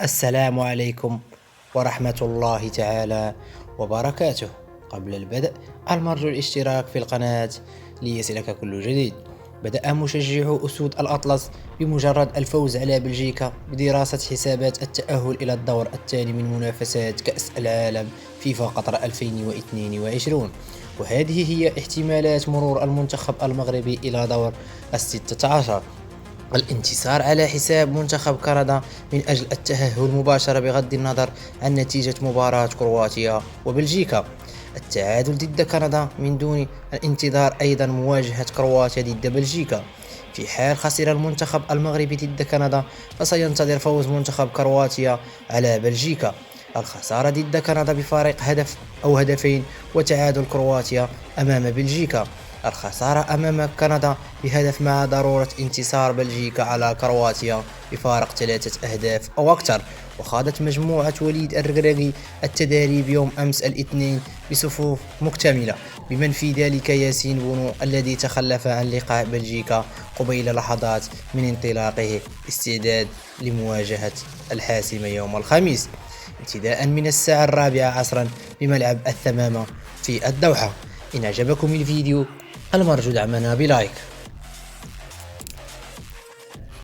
السلام عليكم ورحمة الله تعالى وبركاته. قبل البدء المرجو الاشتراك في القناة ليصلك كل جديد. بدأ مشجعو أسود الأطلس بمجرد الفوز على بلجيكا بدراسة حسابات التأهل إلى الدور الثاني من منافسات كأس العالم فيفا قطر 2022، وهذه هي احتمالات مرور المنتخب المغربي إلى دور الستة عشر: الانتصار على حساب منتخب كندا من أجل التأهل مباشرة بغض النظر عن نتيجة مباراة كرواتيا وبلجيكا، التعادل ضد كندا من دون الانتظار، أيضا مواجهة كرواتيا ضد بلجيكا. في حال خسر المنتخب المغربي ضد كندا فسينتظر فوز منتخب كرواتيا على بلجيكا، الخسارة ضد كندا بفارق هدف أو هدفين، وتعادل كرواتيا أمام بلجيكا، الخسارة أمام كندا بهدف مع ضرورة انتصار بلجيكا على كرواتيا بفارق 3 أهداف أو أكثر. وخاضت مجموعة وليد الركراكي التدريب يوم أمس الاثنين بصفوف مكتملة، بمن في ذلك ياسين بونو الذي تخلف عن لقاء بلجيكا قبيل لحظات من انطلاقه استعداد لمواجهة الحاسم يوم الخميس ابتداء من الساعة 4 عصرا بملعب الثمامة في الدوحة. إن أعجبكم الفيديو المرجو دعمنا بلايك.